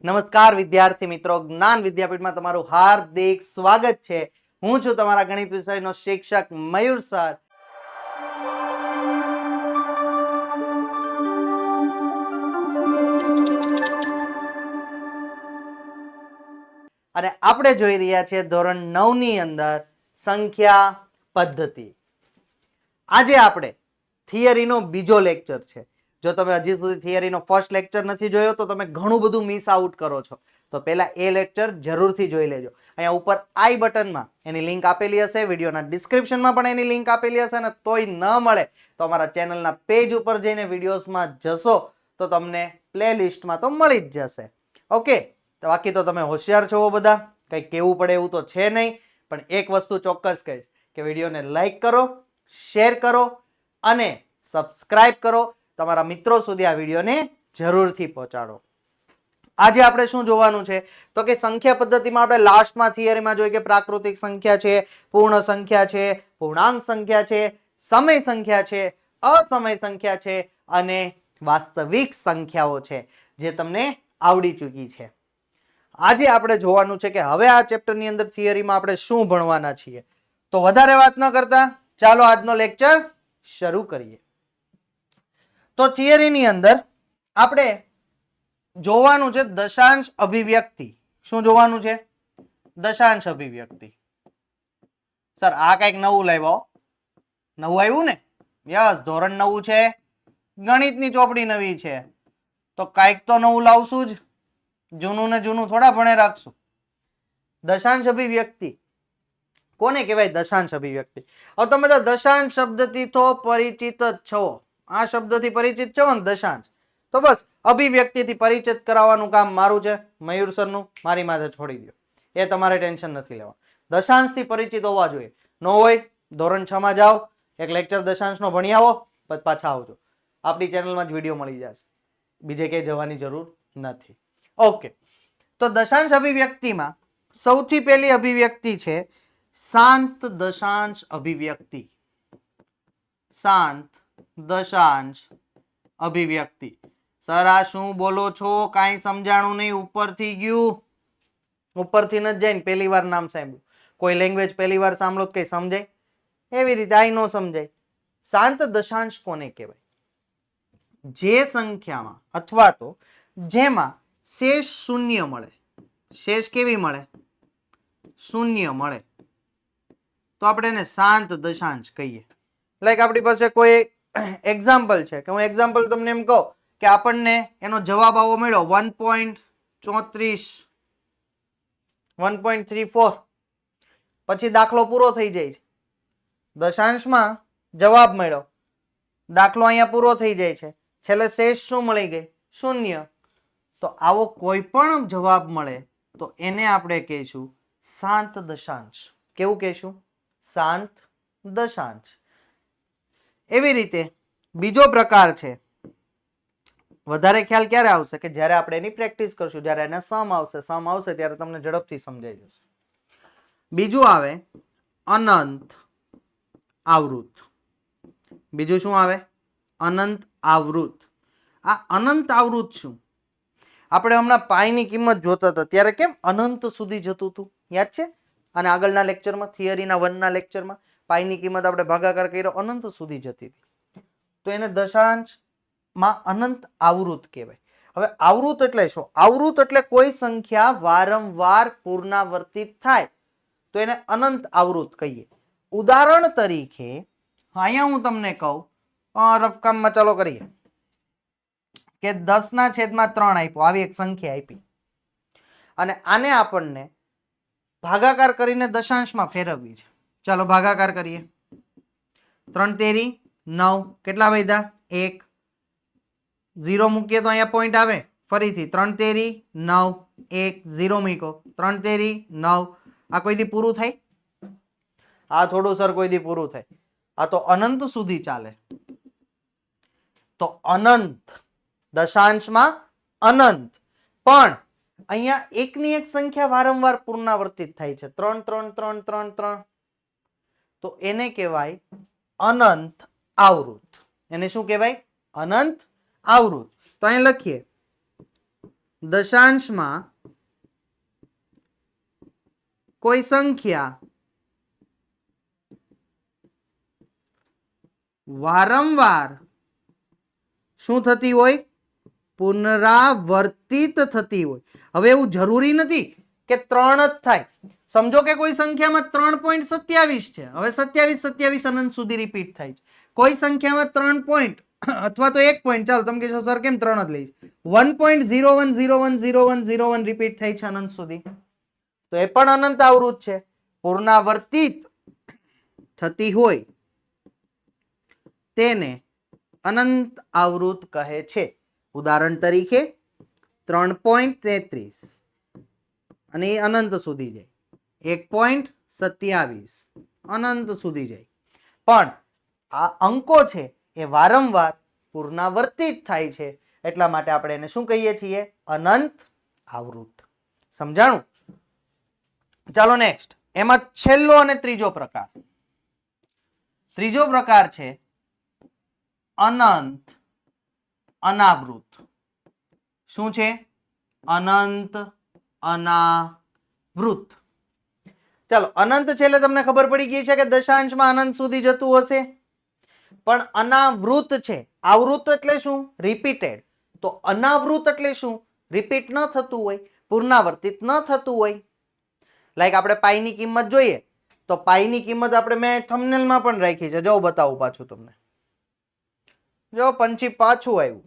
નમસ્કાર વિદ્યાર્થી મિત્રો, જ્ઞાન વિદ્યાપીઠમાં તમારું હાર્દિક સ્વાગત છે. હું છું તમારા ગણિત વિષયનો શિક્ષક મયુર સર. અને આપણે જોઈ રહ્યા છીએ ધોરણ 9 ની અંદર સંખ્યા પદ્ધતિ. આજે આપણે થિયરીનો બીજો લેક્ચર છે. જો તમે હજી સુધી થિયરીનો ફર્સ્ટ લેક્ચર નથી જોયો તો તમે ઘણું બધું મિસ આઉટ કરો છો. તો પહેલા એ લેક્ચર જરૂરથી જોઈ લેજો. અહીંયા ઉપર આઈ બટનમાં એની લિંક આપેલી હશે, વિડીયોના ડિસ્ક્રિપ્શનમાં પણ એની લિંક આપેલી હશે. અને તોય ન મળે તો અમારા ચેનલના પેજ ઉપર જઈને વિડીયોઝમાં જશો તો તમને પ્લેલિસ્ટમાં તો મળી જ જશે. ઓકે, તો બાકી તો તમે હોશિયાર છો બધા, કંઈ કહેવું પડે એવું તો છે નહીં. પણ એક વસ્તુ ચોક્કસ કહીશ કે વિડીયોને લાઈક કરો, શેર કરો અને સબસ્ક્રાઇબ કરો. તમારા મિત્રો સુધી આ વિડીયોને જરૂરથી પહોંચાડો. આજે આપણે શું જોવાનું છે તો કે સંખ્યા પદ્ધતિમાં આપણે લાસ્ટમાં થિયરીમાં જોઈએ કે પ્રાકૃતિક સંખ્યા છે, પૂર્ણ સંખ્યા છે, પૂર્ણાંક સંખ્યા છે, સમય સંખ્યા છે, અસમય સંખ્યા છે અને વાસ્તવિક સંખ્યાઓ છે, જે તમને આવડી ચૂકી છે. આજે આપણે જોવાનું છે કે હવે આ ચેપ્ટરની અંદર થિયરીમાં આપણે શું ભણવાના છીએ. તો વધારે વાત ન કરતા ચાલો આજનો લેક્ચર શરૂ કરીએ. તો થિયરીની અંદર આપણે જોવાનું છે દશાંશ અભિવ્યક્તિ. શું જોવાનું છે? દશાંશ અભિવ્યક્તિ. સર આ કઈક નવું લાવ્યો, નવું આવ્યું ને? યસ, ધોરણ 9 છે, ગણિતની ચોપડી નવી છે, તો કઈક તો નવું લાવશું જ. જૂનું ને જૂનું થોડા ભણે રાખશું. દશાંશ અભિવ્યક્તિ કોને કહેવાય? દશાંશ અભિવ્યક્તિ. હવે તમે તો દશાંશ શબ્દથી તો પરિચિત જ છો. આ શબ્દથી પરિચિત છો ને, દશાંશ. તો બસ અભિવ્યક્તિથી પરિચિત કરાવવાનું કામ મારું છે, મયુર સરનું. મારી માથે છોડી દો, એ તમારે ટેન્શન નથી લેવા. દશાંશથી પરિચિત હોવા જોઈએ. ન હોય ધોરણ 6 માં જાઓ, એક લેક્ચર દશાંશનો ભણી આવો, પછી પાછા આવજો. આપણી ચેનલમાં જ વિડીયો મળી જશે, બીજે ક્યાંય જવાની જરૂર નથી. ઓકે, તો દશાંશ અભિવ્યક્તિમાં સૌથી પહેલી અભિવ્યક્તિ છે શાંત દશાંશ અભિવ્યક્તિ. શાંત દશાંશ અભિવ્યક્તિ. સર આ શું બોલો છો? કાંઈ સમજાણું નહીં, ઉપરથી ગયું. ઉપરથી ન જાય ને પહેલી વાર નામ સાંભળ્યું. કોઈ લેંગ્વેજ પહેલી વાર સાંભળો કઈ સમજાય? એવી રીતે આઈ નો સમજાય. શાંત દશાંશ કોને કહેવાય? જે સંખ્યામાં અથવા તો જેમાં શેષ શૂન્ય મળે. શેષ કેવી મળે? શૂન્ય મળે, તો આપણે એને શાંત દશાંશ કહીએ. લાઈક આપણી પાસે કોઈ એક્ઝામ્પલ છે કે હું એક્ઝામ્પલ તમને એમ કહું કે આપણને એનો જવાબ આવો મળ્યો 1.34, 1.34, પછી દાખલો પૂરો થઈ જાય છે. દશાંશમાં જવાબ મળ્યો, દાખલો અહીંયા પૂરો થઈ જાય છે, છેલ્લે શેષ શું મળી ગઈ? શૂન્ય. તો આવો કોઈ પણ જવાબ મળે તો એને આપણે કહીશું શાંત દશાંશ. કેવું કહીશું? શાંત દશાંશ. એવી રીતે બીજો પ્રકાર છે, વધારે ખ્યાલ ક્યારે આવશે કે જ્યારે આપણે એની પ્રેક્ટિસ કરશું, જ્યારે એના સમ આવશે ત્યારે તમને ઝડપથી સમજાઈ જશે. બીજું આવે અનંત આવૃત. બીજું શું આવે? અનંત આવૃત. આ અનંત આવૃત શું? આપણે હમણાં પાઈની કિંમત જોતા હતા ત્યારે કેમ અનંત સુધી જતું હતું, યાદ છે? અને આગળના લેક્ચરમાં થિયરીના 1 ના લેક્ચરમાં પાઈની કિંમત આપણે ભાગાકાર કર્યો, અનંત સુધી જતી હતી. તો એને દશાંશમાં અનંત આવૃત કહેવાય. હવે આવૃત એટલે શું? આવૃત એટલે કોઈ સંખ્યા વારંવાર પુનરાવર્તિત થાય તો એને અનંત આવૃત કહીએ. ઉદાહરણ તરીકે અહીંયા હું તમને કહું, રફકામમાં ચાલો કરીએ કે 10/3 આપ્યો, આવી એક સંખ્યા આપી અને આને આપણને ભાગાકાર કરીને દશાંશમાં ફેરવવી છે. ચાલો ભાગાકાર કરીએ. 3 તેરી 9, કેટલા વધ્યા? 1. 0 મૂકીએ તો અહીંયા પોઈન્ટ આવે. ફરીથી 3 તેરી 9, 1, 0 મૂકો. 3 તેરી 9. આ કોઈ દી પૂરું થાય? આ થોડું સર કોઈ દી પૂરું થાય? આ તો અનંત સુધી ચાલે. તો અનંત દશાંશમાં અનંત, પણ અહીંયા એકની એક સંખ્યા વારંવાર પુનરાવર્તિત થાય છે, 3 3 3 3 3, તો એને કહેવાય અનંત આવૃત. એને શું કહેવાય? અનંત આવૃત. તો અહીં લખીએ દશાંશમાં કોઈ સંખ્યા વારંવાર શું થતી હોય? પુનરાવર્તિત થતી હોય. હવે એવું જરૂરી નથી કે 3 જ થાય. સમજો કે કોઈ સંખ્યામાં 3.27 છે. હવે 27 અનંત સુધી રિપીટ થાય છે. કોઈ સંખ્યામાં 3 પોઈન્ટ અથવા તો 1 પોઈન્ટ, ચાલો તમે કહેશો સર કેમ 3 જ લઈશ, 1.01010101 રિપીટ થાય છે અનંત સુધી, તો એ પણ અનંત આવૃત છે. પુનરાવર્તિત થતી હોય તેને અનંત આવૃત કહે છે. ઉદાહરણ તરીકે 3.33 અને એ અનંત સુધી જાય, 1.27 અનંત સુધી જાય, પણ આ અંકો છે એ વારંવાર પુનરાવર્તિત થાય છે, એટલા માટે આપણે એને શું કહીએ છીએ? અનંત આવૃત. સમજાણું? ચાલો નેક્સ્ટ. એમાં છેલ્લો અને ત્રીજો પ્રકાર. ત્રીજો પ્રકાર છે અનંત અનાવૃત. શું છે? અનંત અનાવૃત. ચાલો, અનંત છે એટલે તમને ખબર પડી ગઈ છે કે દશાંશમાં અનંત સુધી જતું હશે, પણ અનાવૃત છે. આવૃત એટલે શું? રિપીટેડ. તો અનાવૃત એટલે શું? રિપીટ ન થતું હોય, પુનરાવર્તિત ન થતું હોય. લાઈક આપણે પાઈની કિંમત જોઈએ તો પાઈની કિંમત આપણે મેં થંબનેલમાં પણ રાખી છે. જો બતાવું પાછું તમને. જો પંછી પાછું આવ્યું.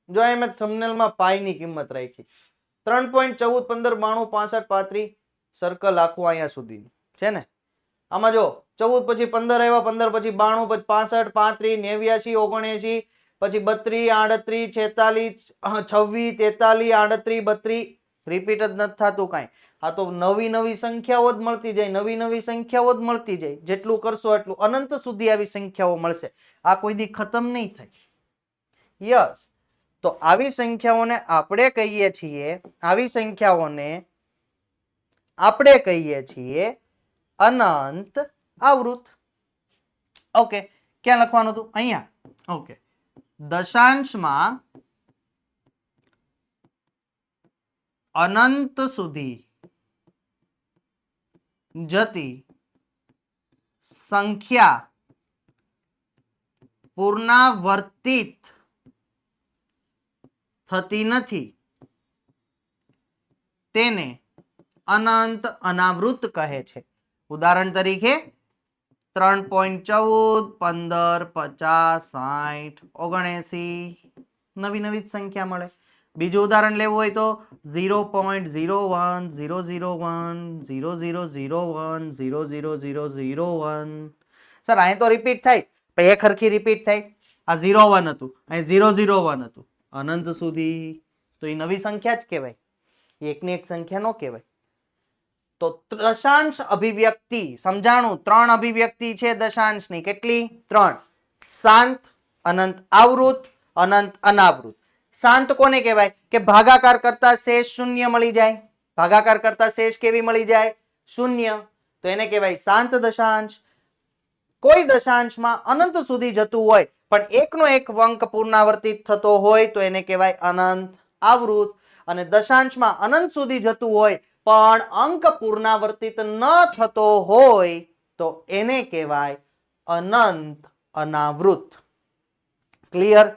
જો એ મેં થંબનેલમાં પાઈની કિંમત રાખી 3.14 15 92 65 35 સર્કલ આખું અહીંયા સુધી છે ને. આમાં જો 14 પછી 15 આવ્યા, 15 પછી 92 પછી 65 35 89 89 પછી 32 38 46 26 43 38 રિપીટ જ નથી થતું કાંઈ. આ તો નવી નવી સંખ્યાઓ જ મળતી જાય, નવી નવી સંખ્યાઓ જ મળતી જાય. જેટલું કરશો એટલું અનંત સુધી આવી સંખ્યાઓ મળશે. આ કોઈ દી ખતમ નહીં થાય. યસ. તો આવી સંખ્યાઓને આપણે કહીએ છીએ, આવી સંખ્યાઓને આપણે કહીએ છીએ અનંત આવૃત. ઓકે, ક્યાં લખવાનું હતું? અહીંયા. ઓકે, દશાંશમાં અનંત સુધી જતી સંખ્યા પુનરાવર્તિત થતી નથી તેને અનંત અનાવૃત કહે છે. ઉદાહરણ તરીકે 3.14 15 50 60 79 નવી નવી સંખ્યા મળે. બીજું ઉદાહરણ લેવું હોય તો 0.01 001 0001 00001. સર અહીં તો રિપીટ થાય, પણ એક હરખી રિપીટ થાય. આ 01 હતું, અહીં 001 હતું, અનંત સુધી. તો એ નવી સંખ્યા જ કહેવાય, એકની એક સંખ્યા નો કહેવાય. તો દશાંશ અભિવ્યક્તિ સમજાણું. 3 અભિવ્યક્તિ છે દશાંશની. કેટલી? 3. શાંત, અનંત આવૃત, અનંત અનાવૃત. શાંત કોને કહેવાય? કે ભાગાકાર કરતા શેષ શૂન્ય મળી જાય. ભાગાકાર કરતા શેષ કેવી મળી જાય? શૂન્ય. તો એને કહેવાય શાંત દશાંશ. કોઈ દશાંશમાં અનંત સુધી જતું હોય પણ એકનો એક અંક પુનરાવર્તિત થતો હોય તો એને કહેવાય અનંત આવૃત. અને દશાંશમાં અનંત સુધી જતું હોય પણ અંક પુનરાવર્તિત ન થતો હોય તો એને કહેવાય અનંત અનાવૃત. ક્લિયર?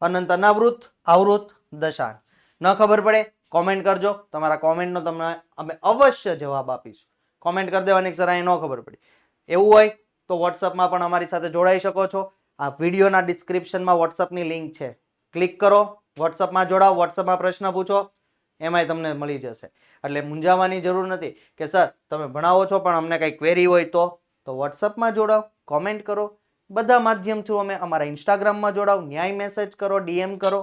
અનંત અનાવૃત, આવૃત, દશાંશ. ન ખબર પડે કોમેન્ટ કરજો. તમારા કોમેન્ટનો તમને અમે અવશ્ય જવાબ આપીશું. કોમેન્ટ કરી દેવાની સર અહીં ન ખબર પડી. એવું હોય તો વોટ્સઅપમાં પણ અમારી સાથે જોડાઈ શકો છો. આ વિડીયોના ડિસ્ક્રિપ્શનમાં વોટ્સઅપની લિંક છે, ક્લિક કરો, વોટ્સઅપમાં જોડાઓ, વોટ્સઅપમાં પ્રશ્ન પૂછો, એમાંય તમને મળી જશે. એટલે મૂંઝાવાની જરૂર નથી કે સર તમે ભણાવો છો પણ અમને કંઈ ક્વેરી હોય તો વોટ્સઅપમાં જોડાઓ, કોમેન્ટ કરો. બધા માધ્યમ થ્રુ અમે અમારા ઇન્સ્ટાગ્રામમાં જોડાઓ, ન્યાય મેસેજ કરો, ડીએમ કરો.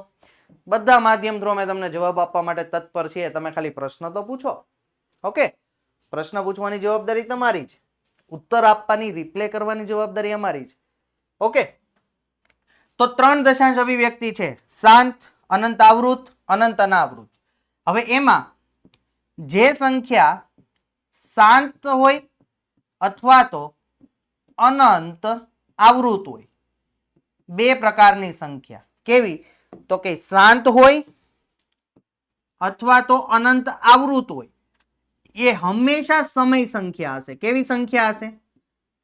બધા માધ્યમ થ્રુ અમે તમને જવાબ આપવા માટે તત્પર છીએ. તમે ખાલી પ્રશ્ન તો પૂછો. ઓકે, પ્રશ્ન પૂછવાની જવાબદારી તમારી છે, ઉત્તર આપવાની, રિપ્લે કરવાની જવાબદારી અમારી છે. ઓકે, તો 3 દશાંશ અભિવ્યક્તિ છે: શાંત, અનંત આવૃત, અનંત અનાવૃત. હવે એમાં જે સંખ્યા શાંત હોય અથવા તો અનંત આવૃત હોય, બે પ્રકારની સંખ્યા. કેવી? તો કે શાંત હોય અથવા તો અનંત આવૃત હોય એ હંમેશા સમય સંખ્યા હશે. કેવી સંખ્યા હશે?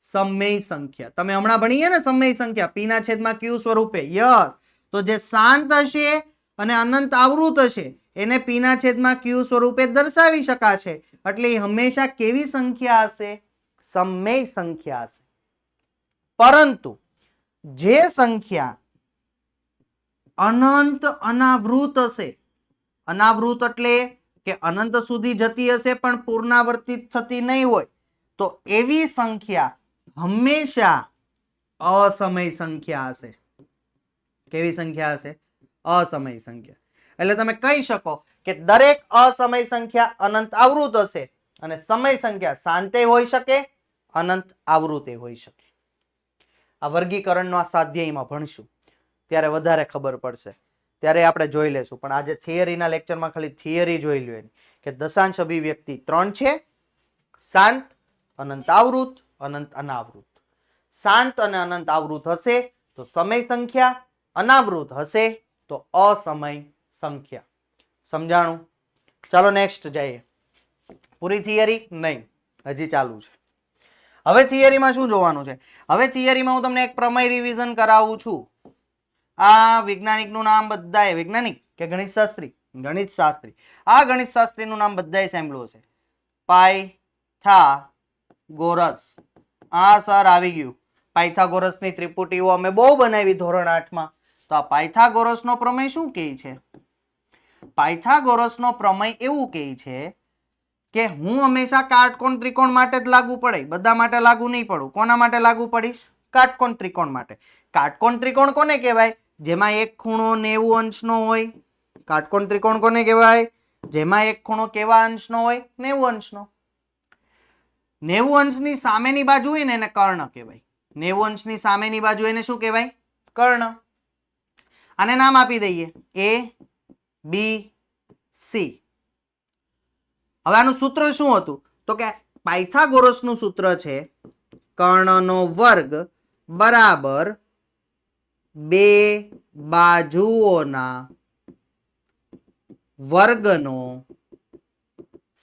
સમય સંખ્યા. તમે હમણાં ભણીએ ને સમય સંખ્યા p ના છેદમાં q સ્વરૂપે. યસ. તો જે શાંત હશે અને અનંત આવૃત હશે એને p ના છેદમાં q સ્વરૂપે દર્શાવી શકાશે. એટલે એ હંમેશા કેવી સંખ્યા હશે? સમય સંખ્યા હશે. પરંતુ જે સંખ્યા અનંત અનાવૃત હશે, અનાવૃત એટલે કે અનંત સુધી જતી હશે પણ પુનરાવર્તિત થતી નહીં હોય, તો એવી સંખ્યા હંમેશા અસમય સંખ્યા હશે. કેવી સંખ્યા હશે? અસમય સંખ્યા. એટલે તમે કહી શકો કે દરેક અસમય સંખ્યા અનંત આવૃત હશે અને સમય સંખ્યા શાંતે હોઈ શકે, અનંત આવૃતે હોઈ શકે. આ વર્ગીકરણનો આ સ્વાધ્યાયમાં ભણશું ત્યારે વધારે ખબર પડશે, ત્યારે આપણે જોઈ લેશું. પણ આજે થિયરીના લેક્ચરમાં ખાલી થિયરી જોઈ લો એની કે દશાંશ અભિવ્યક્તિ 3 છે: શાંત, અનંત આવૃત, અનંત અનાવૃત. શાંત અને અનંત આવૃત હશે તો સમય સંખ્યા, અનાવૃત હશે તો અસમય સંખ્યા. સમજાણું? ચાલો નેક્સ્ટ જઈએ. પૂરી થિયરી નહીં, હજી ચાલુ છે. હવે થિયરીમાં શું જોવાનું છે? હવે થિયરીમાં હું તમને એક પ્રમેય રિવિઝન કરાવું છું. આ વૈજ્ઞાનિકનું નામ બધાએ, વૈજ્ઞાનિક કે ગણિત શાસ્ત્રી? ગણિત શાસ્ત્રી. આ ગણિત શાસ્ત્રીનું નામ બધાએ સાંભળ્યું હશે, પાયથાગોરસ. આ સર આવી ગયું. પાયથાગોરસની ત્રિપુટીઓ અમે બહુ બનાવી ધોરણ 8માં. તો આ પાયથાગોરસનો પ્રમેય શું કહે છે? પાયથાગોરસનો પ્રમેય એવું કહે છે કે હું હંમેશા કાટકોણ ત્રિકોણ માટે જ લાગુ પડે, બધા માટે લાગુ નહીં પડું. કોના માટે લાગુ પડીશ? કાટકોણ ત્રિકોણ માટે. કાટકોણ ત્રિકોણ કોને કહેવાય? જેમાં એક ખૂણો 90 અંશનો હોય. કાટકોણ ત્રિકોણ કોને કહેવાય? જેમાં એક ખૂણો કેવા અંશનો હોય? 90 અંશનો. 90 અંશની સામેની બાજુ હોય ને એને કર્ણ કહેવાય. 90 અંશની સામેની બાજુ એને શું કહેવાય? કર્ણ. આને નામ આપી દઈએ A, B, C. હવે આનું સૂત્ર શું હતું? તો કે પાયથાગોરસનું સૂત્ર છે કર્ણનો વર્ગ બરાબર બે બાજુઓના વર્ગનો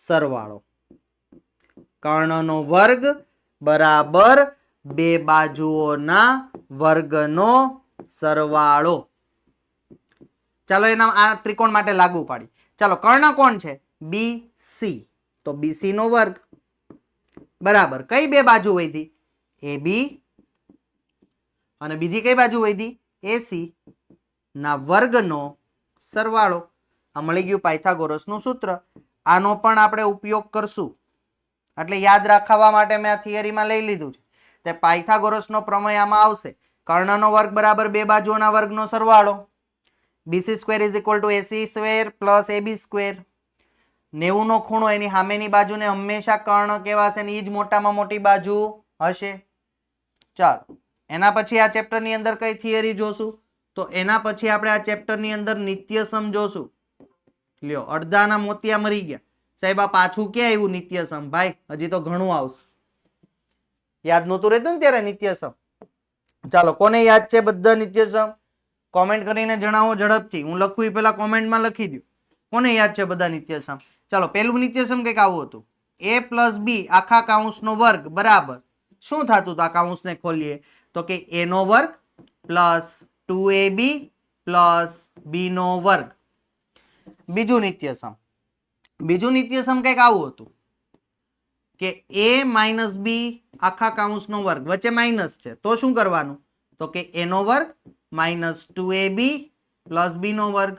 સરવાળો. કર્ણનો વર્ગ બરાબર બે બાજુઓના વર્ગનો સરવાળો. ચાલો એના આ ત્રિકોણ માટે લાગુ પાડી. ચાલો કર્ણ કોણ છે? BC. તો BC નો વર્ગ બરાબર કઈ બે બાજુ વધી? AB. અને બીજી કઈ બાજુ વધી? AC ના વર્ગનો સરવાળો. આ મળી ગયું પાયથાગોરસનું સૂત્ર. આનો પણ આપણે ઉપયોગ કરશું, એટલે યાદ રાખવા માટે મેં આ થિયરીમાં લઈ લીધું છે. તે પાયથાગોરસનો પ્રમેય આમાં આવશે. કર્ણનો વર્ગ બરાબર બે બાજુઓના વર્ગનો સરવાળો. BC square is equal to AC square plus AB square. 90 નો ખૂણો એની સામેની બાજુને હંમેશા કર્ણ કહેવાશે ને એ જ મોટામાં મોટી બાજુ હશે. ચાલો એના પછી આ ચેપ્ટરની અંદર કઈ થિયરી જોશું? તો એના પછી આપણે આ ચેપ્ટરની અંદર નિત્યસમ જોશું. લ્યો અડધાના મોતિયા મરી ગયા. સાહેબ આ પાછું ક્યાં આવ્યું નિત્યસમ? ભાઈ હજી તો ઘણું આવશે. યાદ નહોતું રહેતું ને ત્યારે નિત્યસમ. ચાલો કોને યાદ છે બધા નિત્યસમ? કોમેન્ટ કરીને જણાવો ઝડપથી. હું લખું એ પેલા કોમેન્ટમાં લખી દો. કોને યાદ છે બધા નિત્યસમ? ચાલો પેલું નિત્યસમ કંઈક આવું હતું. A પ્લસ બી આખા કાઉન્સનો વર્ગ બરાબર શું થતું હતું? આ કાઉન્સને ખોલીએ તો કે A નો વર્ગ પ્લસ 2AB પ્લસ B નો વર્ગ. બીજું નિત્યસમ. બીજું નિત્યસમ કંઈક આવું હતું કે A માઇનસ બી આખા કાઉન્સનો વર્ગ, વચ્ચે માઇનસ છે તો શું કરવાનું? તો કે A નો વર્ગ માઇનસ 2AB પ્લસ B નો વર્ગ.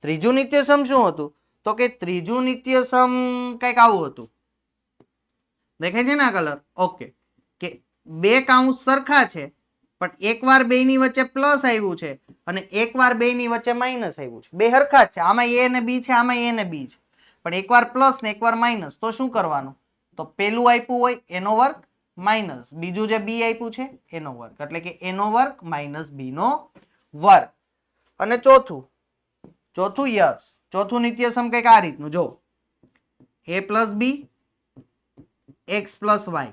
ત્રીજું નિત્યસમ શું હતું? તો કે ત્રીજું નિત્યસમ કંઈક આવું હતું. દેખાય છે ને આ કલર? ઓકે. કે બે કાઉન્સ સરખા છે પણ એકવાર બેની વચ્ચે પ્લસ આવ્યું છે અને એકવાર બેની વચ્ચે માઇનસ આવ્યું છે. બે સરખા જ છે, આમાં A ને B છે, આમાં A ને B છે, પણ એકવાર પ્લસ ને એકવાર માઇનસ. તો શું કરવાનું? તો પેલું આપ્યું હોય એનો વર્ગ માઇનસ બીજું જે B આપ્યું છે એનો વર્ગ, એટલે કે A નો વર્ગ માઇનસ B નો વર્ગ. અને ચોથું યસ ચોથું નિત્યસમ કંઈક આ રીતનું જો A plus B x plus y.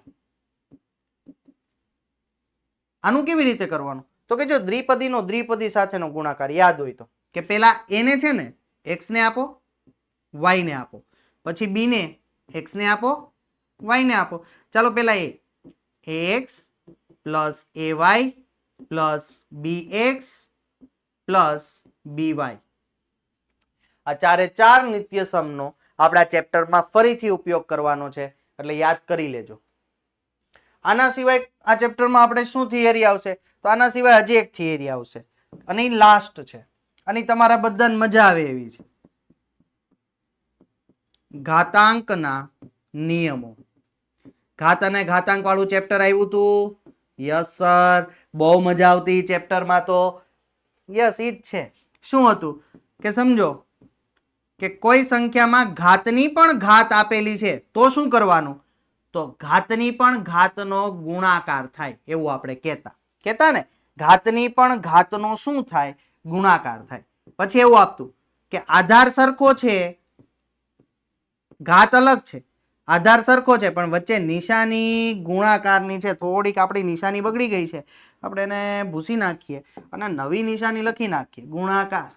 આનું કેવી રીતે કરવાનું? તો કે જો દ્વિપદીનો દ્વિપદી સાથેનો ગુણાકાર યાદ હોય તો કે પેલા એને છે ને x ને આપો, y ને આપો, પછી b ને x ને આપો, y ને આપો. ચાલો પેલા ax plus ay plus bx plus by. આ ચારે ચાર નિત્ય સમનો આપણા ચેપ્ટરમાં ફરીથી ઉપયોગ કરવાનો છે, એટલે યાદ કરી લેજો. આના સિવાય આ ચેપ્ટરમાં આપણે શું થિયરી આવશે? તો આના સિવાય હજી એક થિયરી આવશે અને એ લાસ્ટ છે, અને તમારા બધાને મજા આવે એવી છે. ઘાતાંકના નિયમો. ઘાત અને ઘાતાંક વાળું ચેપ્ટર આવ્યું હતું. યસ સર, બહુ મજા આવતી ચેપ્ટરમાં તો. યસ, ઈ જ છે. શું હતું કે સમજો કે કોઈ સંખ્યામાં ઘાતની પણ ઘાત આપેલી છે તો શું કરવાનું? તો ઘાતની પણ ઘાતનો ગુણાકાર થાય એવું આપણે કહેતા ને. ઘાતની પણ ઘાતનો શું થાય? ગુણાકાર થાય. પછી એવું આપતું કે આધાર સરખો છે, ઘાત અલગ છે, આધાર સરખો છે, પણ વચ્ચે નિશાની ગુણાકારની છે. થોડીક આપણી નિશાની બગડી ગઈ છે, આપણે એને ભૂસી નાખીએ અને નવી નિશાની લખી નાખીએ, ગુણાકાર.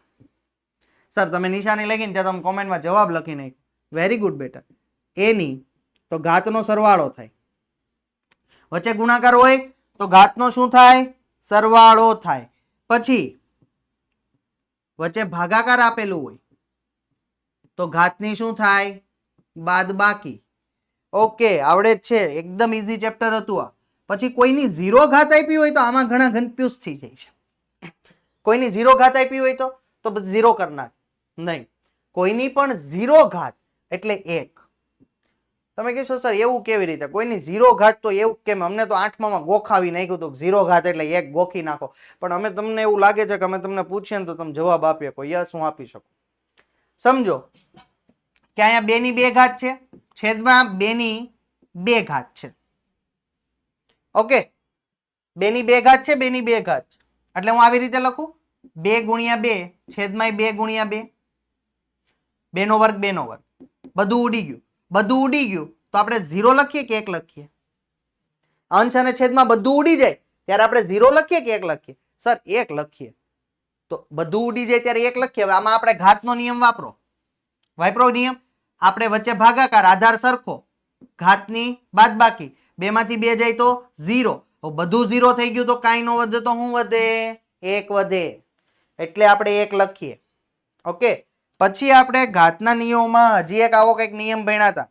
સર તમે નિશાની લખીને ત્યાં તમે કોમેન્ટમાં જવાબ લખી નાખો. વેરી ગુડ બેટા. એની તો ઘાતનો સરવાળો થાય. વચ્ચે ગુણાકાર હોય તો ઘાતનો શું થાય? સરવાળો થાય. પછી વચ્ચે ભાગાકાર આપેલું હોય તો ઘાતની શું થાય? બાદબાકી. ઓકે, આવડે જ છે. એકદમ ઈઝી ચેપ્ટર હતું આ. પછી કોઈની 0 ઘાત આપી હોય તો આમાં ઘણા કન્ફ્યુઝ થઈ જાય છે. કોઈની 0 ઘાત આપી હોય તો 0 કરનાર નહીં. કોઈની પણ 0 ઘાત એટલે 1. તમે કહેશો સર એવું કેવી રીતે? કોઈની 0 ઘાત તો એવું કેમ? અમને તો 8માં ગોખાવી નાખ્યું હતું 0 ઘાત એટલે 1 ગોખી નાખો. પણ અમે તમને એવું લાગે છે કે અમે તમને પૂછીએ ને તો તમે જવાબ આપી શકો. યસ, હું આપી શકું. સમજો કે અહીંયા 2 ની 2 ઘાત છે, છેદમાં 2 ની 2 ઘાત છે. ઓકે, 2 ની 2 ઘાત છે, 2 ની 2 ઘાત. એટલે હું આવી રીતે લખું 2 ગુણ્યા 2 છેદમાં 2 ગુણ્યા 2, 2 નો વર્ગ 2 નો વર્ગ. બધું ઉડી ગયું. બધું ઉડી ગયું તો આપણે 0 લખીએ કે 1 લખીએ? અંશ અને છેદમાં બધું ઉડી જાય ત્યારે આપણે 0 લખીએ કે 1 લખીએ? સર 1 લખીએ. તો બધું ઉડી જાય ત્યારે 1 લખીએ. હવે આમાં આપણે ઘાતનો નિયમ વાપરો નિયમ. આપણે વચ્ચે ભાગાકાર, આધાર સરખો, ઘાતની બાદબાકી, 2 માંથી 2 જાય તો 0. બધું 0 થઈ ગયું તો કાંઈ ન વધે તો શું વધે? 1 વધે. એટલે આપણે 1 લખીએ. ઓકે, પછી આપણે ઘાતના નિયમોમાં હજી એક આવો કંઈક નિયમ ભણ્યા હતા.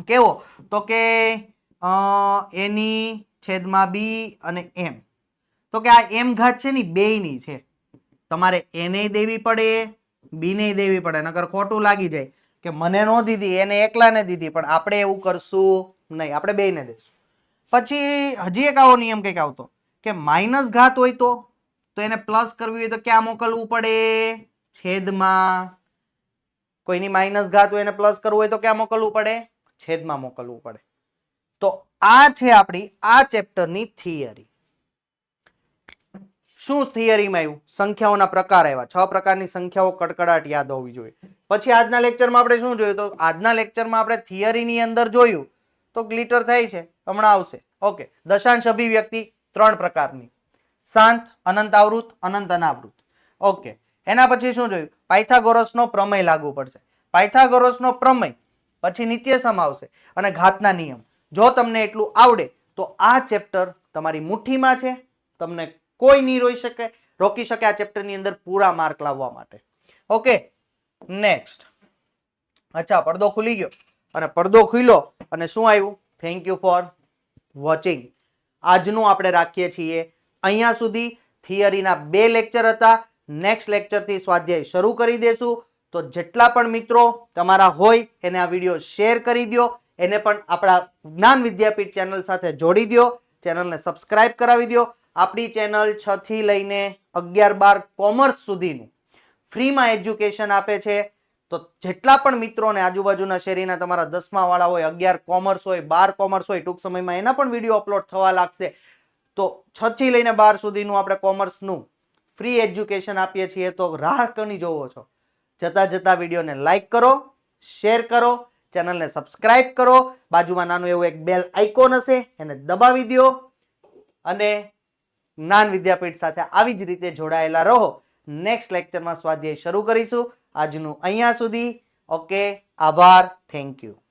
કેવો? તો કે એની છેદમાં બી અને એમ. તો કે આ એમ ઘાત છે ને બેયની છે. તમારે એને દેવી પડે, બી ને દેવી પડે, નકર ખોટું લાગી જાય કે મને નો દીધી, એને એકલાને દીધી. પણ આપણે એવું કરશું નહીં, આપણે બેયને દઈશું. પછી હજી એક આવો નિયમ કંઈક આવતો કે માઇનસ ઘાત હોય તો એને પ્લસ કરવી હોય તો ક્યાં મોકલવું પડે? છેદમાં. કોઈની માઇનસ ઘાત હોય એને પ્લસ કરવું હોય તો ક્યાં મોકલવું પડે? છેદમાં મોકલવું પડે. તો આ છે આપણી આ ચેપ્ટરની થિયરી. શું થિયરીમાં આવ્યું? સંખ્યાઓના પ્રકાર આવ્યા. 6 પ્રકારની સંખ્યાઓ કડકડાટ યાદ હોવી જોઈએ. પછી આજના લેક્ચરમાં આપણે શું જોયું? તો આજના લેક્ચરમાં આપણે થિયરીની અંદર જોયું તો ગ્લિટર થાય છે, હમણાં આવશે. ઓકે, દશાંશ અભિવ્યક્તિ 3 પ્રકારની: શાંત, અનંત આવૃત, અનંત અનાવૃત. ઓકે, એના પછી શું જોયું? પાયથાગોરસનો પ્રમેય લાગુ પડશે. પાયથાગોરસનો પ્રમેય પછી નિત્યસમ આવશે અને ઘાતના નિયમ. જો તમને એટલું આવડે તો આ ચેપ્ટર તમારી મુઠ્ઠીમાં છે. તમને કોઈ નહીં રોકી શકે આ ચેપ્ટરની અંદર પૂરા માર્ક લાવવા માટે. Okay, next. અચ્છા, પડદો ખુલી ગયો અને પડદો ખુલ્યો અને શું આવ્યું? Thank you for watching. આજનું આપણે રાખીએ છીએ અહીંયા સુધી. થિયરીના 2 લેક્ચર હતા. નેક્સ્ટ લેક્ચરથી સ્વાધ્યાય શરૂ કરી દેશું. તો જેટલા પણ મિત્રો તમારા હોય એને આ વિડીયો શેર કરી દો. એને પણ આપણા જ્ઞાન વિદ્યાપીઠ ચેનલ સાથે જોડી દો. ચેનલને સબસ્ક્રાઇબ કરાવી દો. આપણી ચેનલ 6 થી લઈને 11-12 કોમર્સ સુધીનું ફ્રીમાં એજ્યુકેશન આપે છે. તો જેટલા પણ મિત્રોને આજુબાજુના શેરીના તમારા 10મા વાળા હોય, 11 કોમર્સ હોય, 12 કોમર્સ હોય, ટૂંક સમયમાં એના પણ વિડીયો અપલોડ થવા લાગશે. તો 6 થી લઈને 12 સુધીનું આપણે કોમર્સનું ફ્રી એજ્યુકેશન આપીએ છીએ. તો રાહ કોની જોવો છો? જતા વિડીયોને લાઈક કરો, શેર કરો, ચેનલને સબસ્ક્રાઇબ કરો. બાજુમાં નાનું એવું એક બેલ આઇકોન હશે, એને દબાવી દો અને જ્ઞાન વિદ્યાપીઠ સાથે આવી જ રીતે જોડાયેલા રહો. નેક્સ્ટ લેક્ચરમાં સ્વાધ્યાય શરૂ કરીશું. આજનું અહીંયા સુધી. ઓકે, આભાર, થેન્ક યુ.